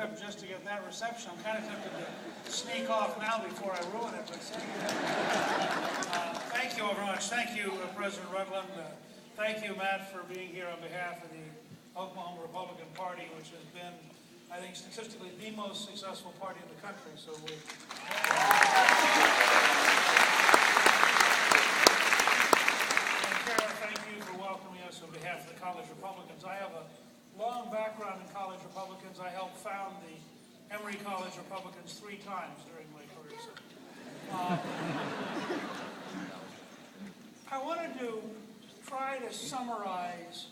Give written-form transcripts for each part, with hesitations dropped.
trip just to get that reception. I'm kind of tempted to sneak off now before I ruin it. But thank you all very much. Thank you, President Rutland. Thank you, Matt, for being here on behalf of the Oklahoma Republican Party, which has been, I think, statistically the most successful party in the country. So we. Thank you for welcoming us on behalf of the College Republicans. I have a long background in College Republicans. I helped found the Emory College Republicans 3 times during my career. So, I wanted to try to summarize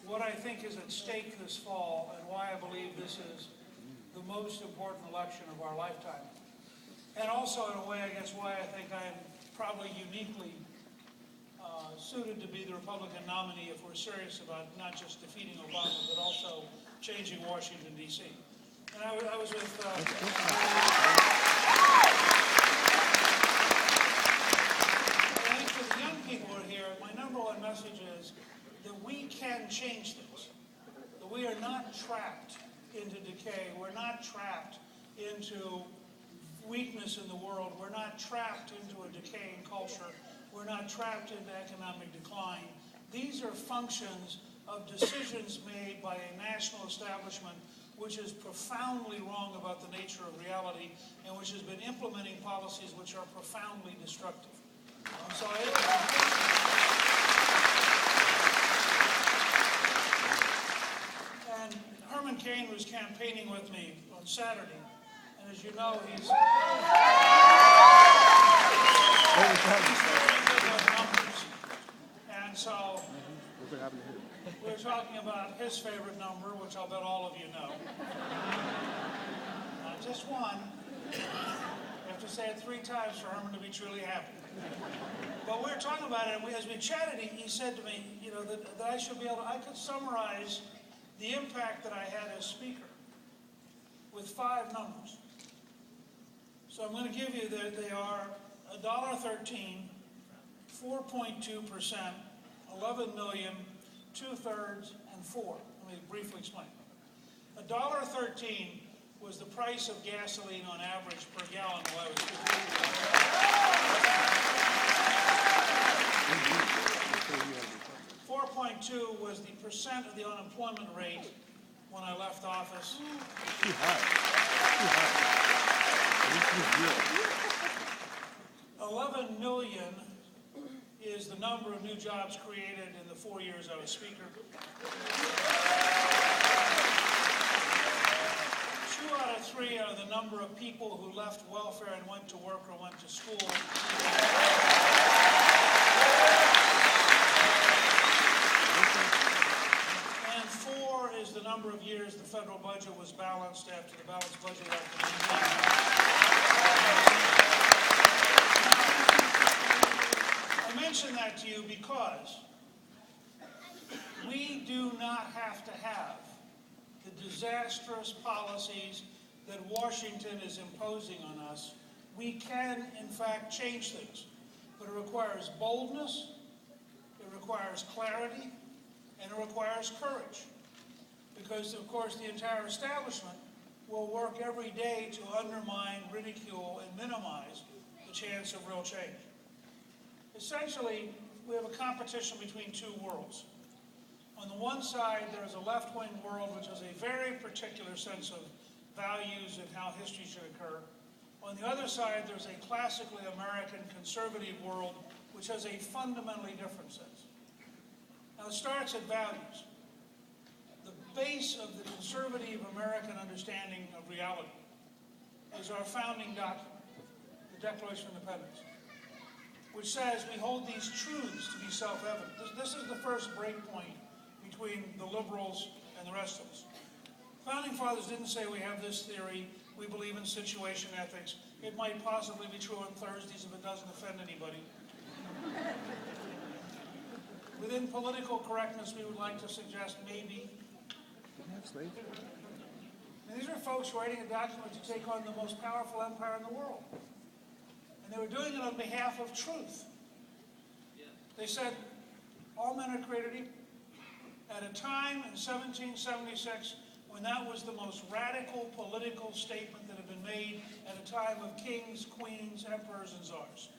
what I think is at stake this fall and why I believe this is the most important election of our lifetime. And also, in a way, I guess, why I think I am probably uniquely suited to be the Republican nominee if we're serious about not just defeating Obama, but also changing Washington, D.C. And I was with... I think for the young people who are here, my number one message is that we can change things. That we are not trapped into decay. We're not trapped into weakness in the world. We're not trapped into a decaying culture. We're not trapped into economic decline. These are functions of decisions made by a national establishment which is profoundly wrong about the nature of reality and which has been implementing policies which are profoundly destructive. So and Herman Cain was campaigning with me on Saturday, and as you know, he's very good with numbers. And so we're talking about his favorite number, which I'll bet all of you know. Not just one. You have to say it 3 times for Herman to be truly happy. But we were talking about it, and as we chatted, he said to me, you know, that I should be able to, I could summarize the impact that I had as speaker with 5 numbers. So I'm going to give you they are $1.13, 4.2%, 11 million, 2/3, and 4. Let me briefly explain. $1.13 was the price of gasoline on average per gallon while I was 4.2 was the percent of the unemployment rate when I left office. Too high. 11 million is the number of new jobs created in the 4 years I was speaker. 2 out of 3 are the number of people who left welfare and went to work or went to school. And 4 is the number of years the federal budget was balanced after the balanced budget act. I mention that to you because we do not have to have the disastrous policies that Washington is imposing on us. We can, in fact, change things. But it requires boldness, it requires clarity, and it requires courage. Because, of course, the entire establishment will work every day to undermine, ridicule, and minimize the chance of real change. Essentially, we have a competition between 2 worlds. On the one side, there is a left-wing world which has a very particular sense of values and how history should occur. On the other side, there's a classically American conservative world which has a fundamentally different sense. Now, it starts at values. The base of the conservative American understanding of reality is our founding document, the Declaration of Independence, which says we hold these truths to be self-evident. This is the first breakpoint between the liberals and the rest of us. Founding fathers didn't say we have this theory, we believe in situation ethics. It might possibly be true on Thursdays if it doesn't offend anybody. Within political correctness, we would like to suggest maybe. And these are folks writing a document to take on the most powerful empire in the world. And they were doing it on behalf of truth. They said, all men are created equal. At a time in 1776 when when that was the most radical political statement that had been made at a time of kings, queens, emperors, and czars.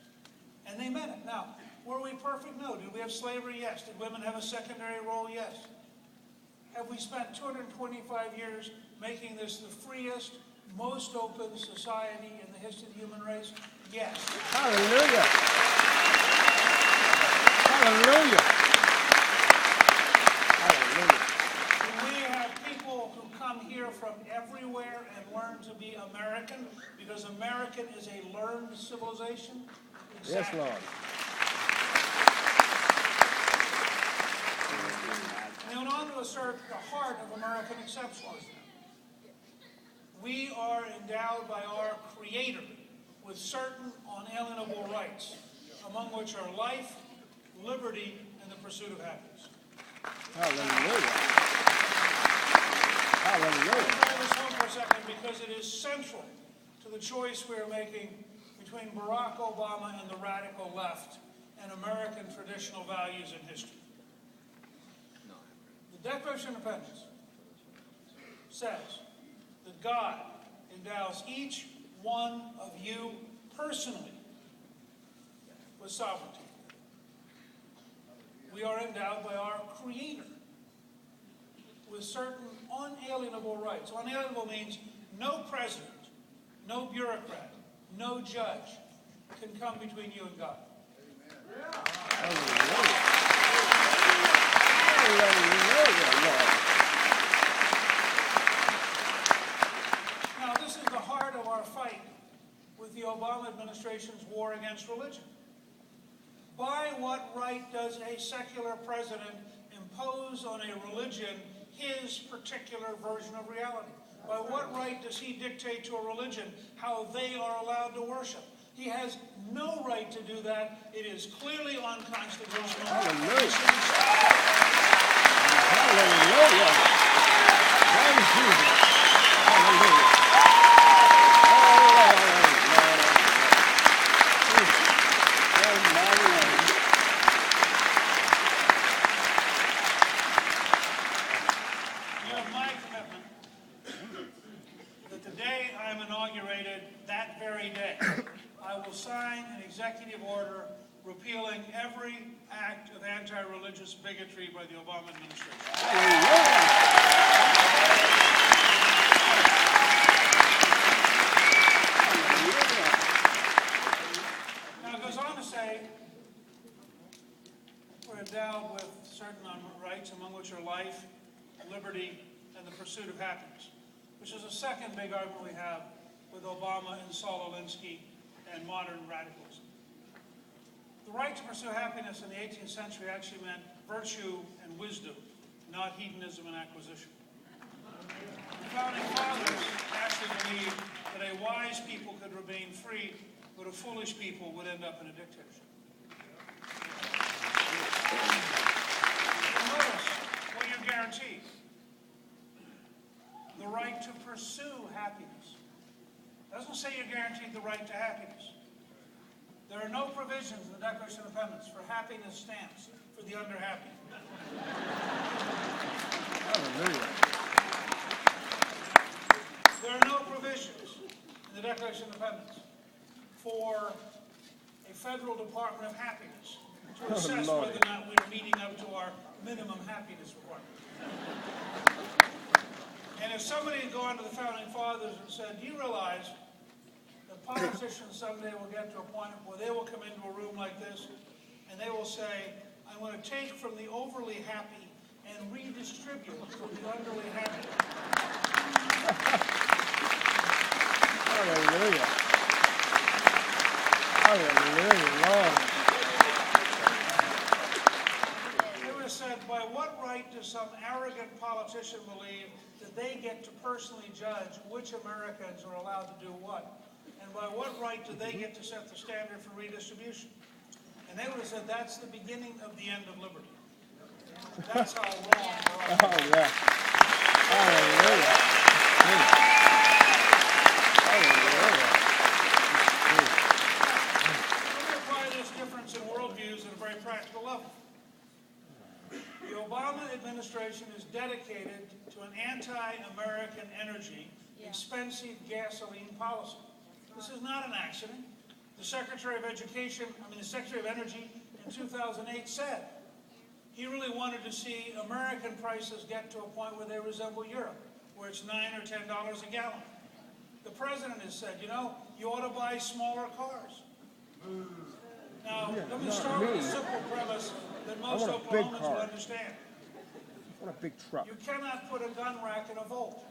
And they meant it. Now, were we perfect? No. Did we have slavery? Yes. Did women have a secondary role? Yes. Have we spent 225 years making this the freest, most open society in the history of the human race? Yes. Hallelujah. Hallelujah. Hallelujah. We have people who come here from everywhere and learn to be American, because American is a learned civilization. Exactly. Yes, Lord. And they went on to assert the heart of American exceptionalism. We are endowed by our Creator with certain unalienable rights, among which are life, liberty, and the pursuit of happiness. Hallelujah. Hallelujah. I'll try this home for a second, because it is central to the choice we are making between Barack Obama and the radical left and American traditional values and history. The Declaration of Independence says that God endows each one of you personally with sovereignty. We are endowed by our Creator with certain unalienable rights. Unalienable means no president, no bureaucrat, no judge can come between you and God. Hallelujah. Hallelujah. Now, this is the heart of our fight with the Obama administration's war against religion. By what right does a secular president impose on a religion his particular version of reality? By what right does he dictate to a religion how they are allowed to worship? He has no right to do that. It is clearly unconstitutional. Hallelujah. Hallelujah. Praise Jesus. Hallelujah. You have my commitment that the day I'm inaugurated, that very day, I will sign an executive order repealing every act of anti-religious bigotry by the Obama administration. Now, it goes on to say, we're endowed with certain rights, among which are life, liberty, and the pursuit of happiness, which is a second big argument we have with Obama and Saul Alinsky and modern radicalism. The right to pursue happiness in the 18th century actually meant virtue and wisdom, not hedonism and acquisition. The founding fathers actually believed that a wise people could remain free, but a foolish people would end up in a dictatorship. Notice what you're guaranteed. The right to pursue happiness. It doesn't say you're guaranteed the right to happiness. There are no provisions in the Declaration of Independence for happiness stamps for the under-happy. Hallelujah. There are no provisions in the Declaration of Independence for a federal Department of Happiness to assess Lord. whether or not we're meeting up to our minimum happiness requirement. And if somebody had gone to the Founding Fathers and said, do you realize that politicians someday will get to a point where they will come into a room like this and they will say, I'm going to take from the overly happy and redistribute to the underly happy. Hallelujah. Hallelujah, Lord. They would have said, by what right does some arrogant politician believe that they get to personally judge which Americans are allowed to do what? And by what right do they get to set the standard for redistribution? And they would have said, that's the beginning of the end of liberty. That's how wrong we're all. Oh, yeah. Hallelujah. Hallelujah. Let me apply this difference in worldviews at a very practical level. The Obama administration is dedicated to an anti-American energy, expensive gasoline policy. This is not an accident. The Secretary of Energy in 2008 said he really wanted to see American prices get to a point where they resemble Europe, where it's $9 or $10 a gallon. The president has said, you know, you ought to buy smaller cars. Now, let me start with a simple premise that most Oklahomans will understand. What a big truck. You cannot put a gun rack in a Volt.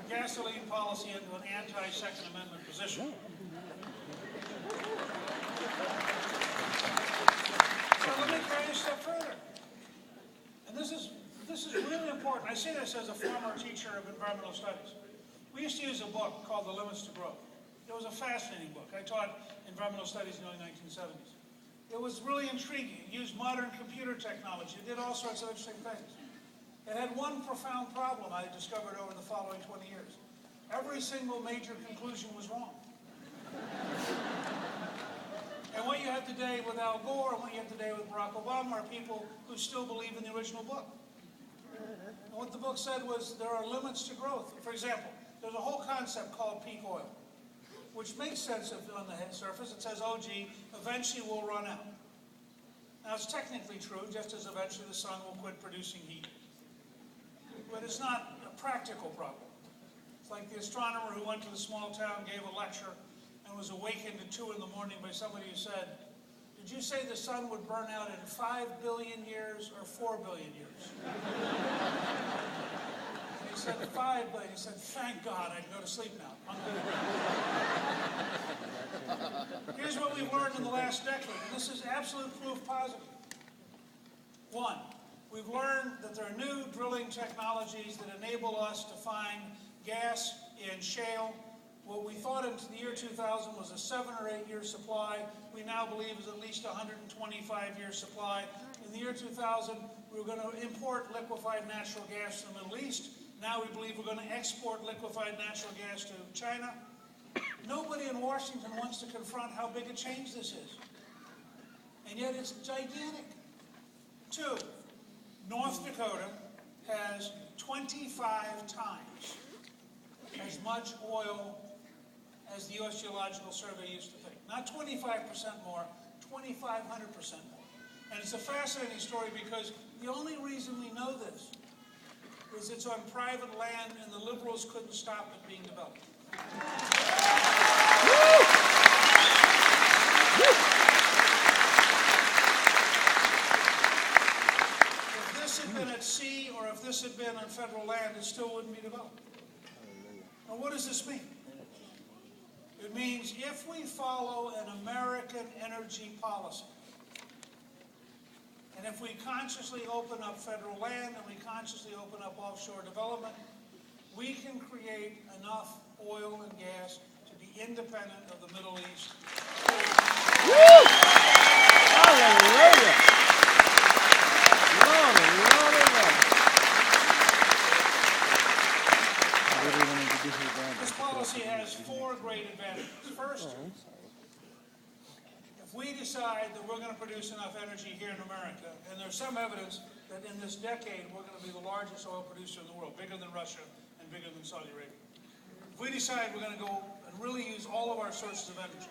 Gasoline policy into an anti-Second Amendment position. So let me carry you a step further. And this is really important. I say this as a former teacher of environmental studies. We used to use a book called The Limits to Growth. It was a fascinating book. I taught environmental studies in the early 1970s. It was really intriguing. It used modern computer technology. It did all sorts of interesting things. It had one profound problem I discovered over the following 20 years. Every single major conclusion was wrong. And what you have today with Al Gore and what you have today with Barack Obama are people who still believe in the original book. And what the book said was there are limits to growth. For example, there's a whole concept called peak oil, which makes sense on the surface. It says, oh, gee, eventually we'll run out. Now, it's technically true, just as eventually the sun will quit producing heat. But it's not a practical problem. It's like the astronomer who went to the small town, gave a lecture, and was awakened at 2 in the morning by somebody who said, did you say the sun would burn out in 5 billion years or 4 billion years? And he said, 5 billion. He said, thank God, I can go to sleep now. Here's what we've learned in the last decade, and this is absolute proof positive. 1, we've learned that there are new drilling technologies that enable us to find gas in shale. What we thought in the year 2000 was a 7 or 8 year supply, we now believe is at least a 125-year supply. In the year 2000, we were going to import liquefied natural gas from the Middle East. Now we believe we're going to export liquefied natural gas to China. Nobody in Washington wants to confront how big a change this is. And yet it's gigantic. 2, North Dakota has 25 times as much oil as the U.S. Geological Survey used to think. Not 25% more, 2,500% more. And it's a fascinating story because the only reason we know this is it's on private land and the liberals couldn't stop it being developed. If this had been at sea or if this had been on federal land, it still wouldn't be developed. Now, what does this mean? It means if we follow an American energy policy, and if we consciously open up federal land and we consciously open up offshore development, we can create enough oil and gas to be independent of the Middle East. Woo! Hallelujah! Glory, glory, glory. This policy has 4 great advantages. First, if we decide that we're going to produce enough energy here in America, and there's some evidence that in this decade we're going to be the largest oil producer in the world, bigger than Russia and bigger than Saudi Arabia. If we decide we're going to go and really use all of our sources of energy,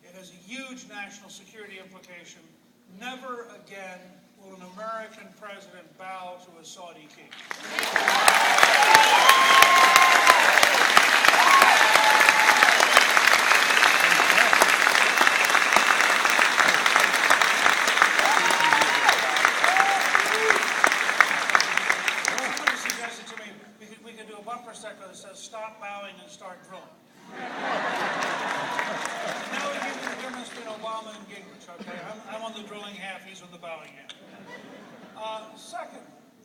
it has a huge national security implication. Never again will an American president bow to a Saudi king. That says stop bowing and start drilling. Now we give you the difference between Obama and Gingrich, okay? I'm on the drilling half, he's on the bowing half. Second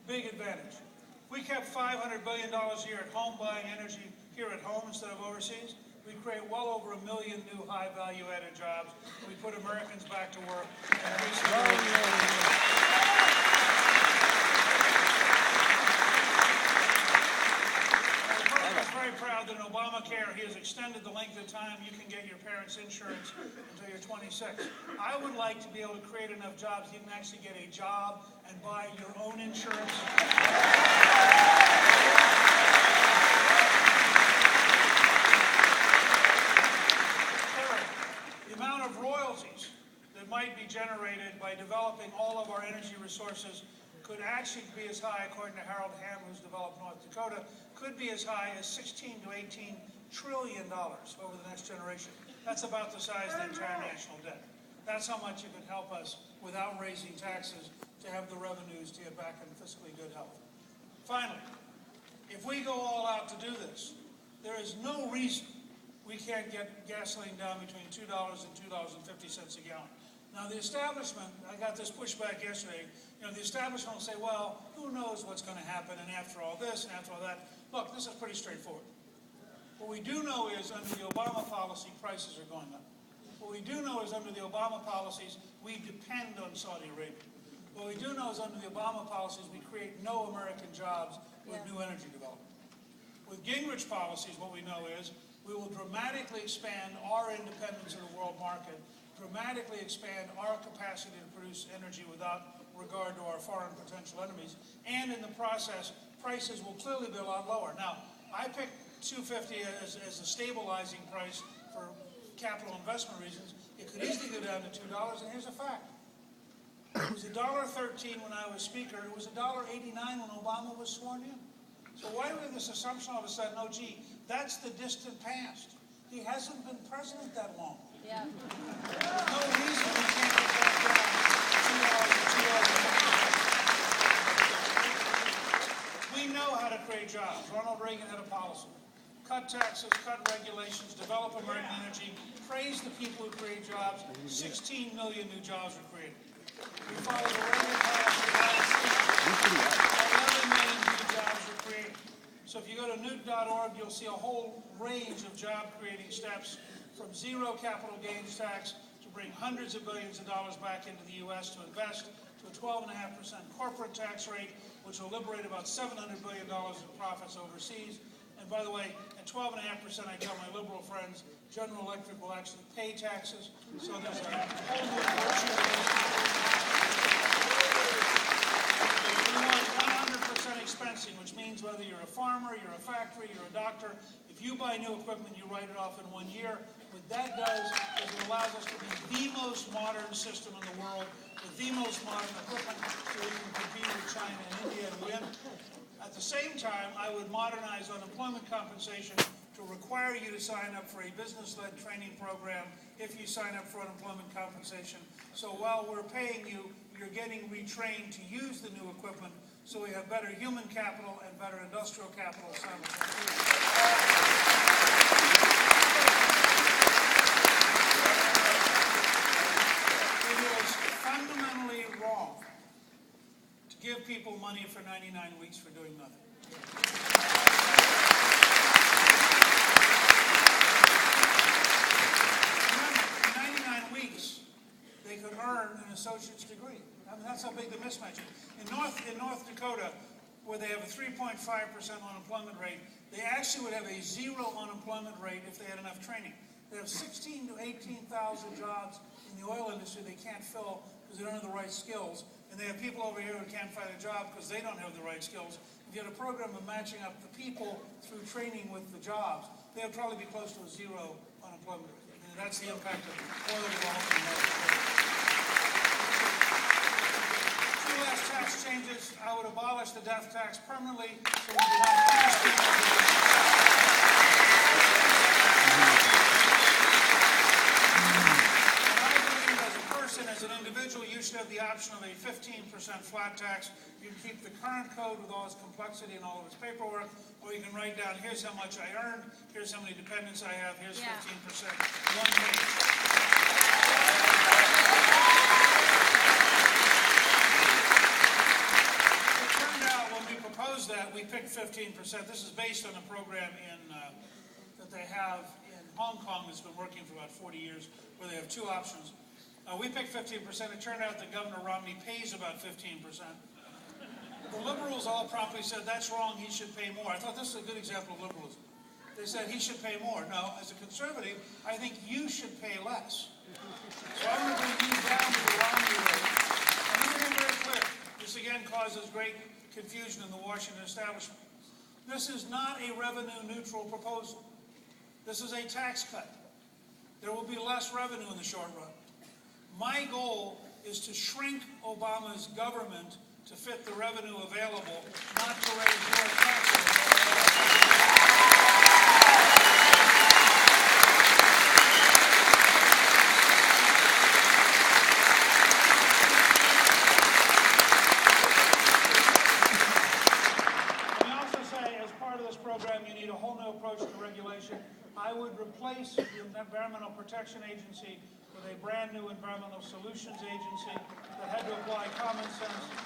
big advantage. We kept $500 billion a year at home buying energy here at home instead of overseas. We create well over 1 million new high-value added jobs. We put Americans back to work. I'm very proud that in Obamacare, he has extended the length of time you can get your parents' insurance until you're 26. I would like to be able to create enough jobs you can actually get a job and buy your own insurance. Of royalties that might be generated by developing all of our energy resources could actually be as high, according to Harold Hamm, who's developed North Dakota, could be as high as $16 to $18 trillion over the next generation. That's about the size of the entire national debt. That's how much it could help us without raising taxes to have the revenues to get back in fiscally good health. Finally, if we go all out to do this, there is no reason we can't get gasoline down between $2 and $2.50 a gallon. Now the establishment, I got this pushback yesterday, the establishment will say, well, who knows what's going to happen, and after all this, and after all that. Look, this is pretty straightforward. What we do know is under the Obama policy, prices are going up. What we do know is under the Obama policies, we depend on Saudi Arabia. What we do know is under the Obama policies, we create no American jobs with new energy development. With Gingrich policies, what we know is we will dramatically expand our independence in the world market, dramatically expand our capacity to produce energy without regard to our foreign potential enemies, and in the process, prices will clearly be a lot lower. Now, I picked $2.50 as a stabilizing price for capital investment reasons. It could easily go down to $2, and here's a fact. It was $1.13 when I was Speaker. It was $1.89 when Obama was sworn in. So why do we have this assumption all of a sudden, oh, gee, that's the distant past? He hasn't been president that long. Yeah. There's no reason we can't get back down to $2 and $2.50. We know how to create jobs. Ronald Reagan had a policy. Cut taxes, cut regulations, develop American energy, praise the people who create jobs. 16 million new jobs were created. We followed the Reagan policy. 11 million new jobs were created. So if you go to newt.org, you'll see a whole range of job-creating steps, from zero capital gains tax to bring hundreds of billions of dollars back into the U.S. to invest, to a 12.5% corporate tax rate, which will liberate about $700 billion in profits overseas. And by the way, at 12.5%, I tell my liberal friends, General Electric will actually pay taxes. So there's a whole new virtue. We want 100% expensing, which means whether you're a farmer, you're a factory, you're a doctor, if you buy new equipment, you write it off in 1 year. What that does is it allows us to be the most modern system in the world, with the most modern equipment, so we can compete with China and India and win. At the same time, I would modernize unemployment compensation to require you to sign up for a business-led training program if you sign up for unemployment compensation. So while we're paying you, you're getting retrained to use the new equipment, so we have better human capital and better industrial capital simultaneously. It is fundamentally wrong to give people money for 99 weeks for doing nothing. Remember, in 99 weeks, they could earn an associate's degree. I mean, that's how big the mismatch is. In North Dakota, where they have a 3.5% unemployment rate, they actually would have a zero unemployment rate if they had enough training. They have 16,000 to 18,000 jobs in the oil industry they can't fill because they don't have the right skills. And they have people over here who can't find a job because they don't have the right skills. If you had a program of matching up the people through training with the jobs, they would probably be close to a zero unemployment rate. And that's the impact of oil development in North Dakota. Two last tax changes. I would abolish the death tax permanently so we do not pass as an individual, you should have the option of a 15% flat tax. You can keep the current code with all its complexity and all of its paperwork, or you can write down, here's how much I earned, here's how many dependents I have, here's 15%. One page. It turned out when we proposed that, we picked 15%. This is based on a program that they have in Hong Kong that's been working for about 40 years, where they have two options. We picked 15%. It turned out that Governor Romney pays about 15%. The liberals all promptly said, that's wrong, he should pay more. I thought this is a good example of liberalism. They said he should pay more. No, as a conservative, I think you should pay less. So I'm going to bring you down to the Romney rate. And let me be very clear. This again causes great confusion in the Washington establishment. This is not a revenue-neutral proposal. This is a tax cut. There will be less revenue in the short run. My goal is to shrink Obama's government to fit the revenue available, not to raise your taxes. Program, you need a whole new approach to regulation. I would replace the Environmental Protection Agency with a brand new Environmental Solutions Agency that had to apply common sense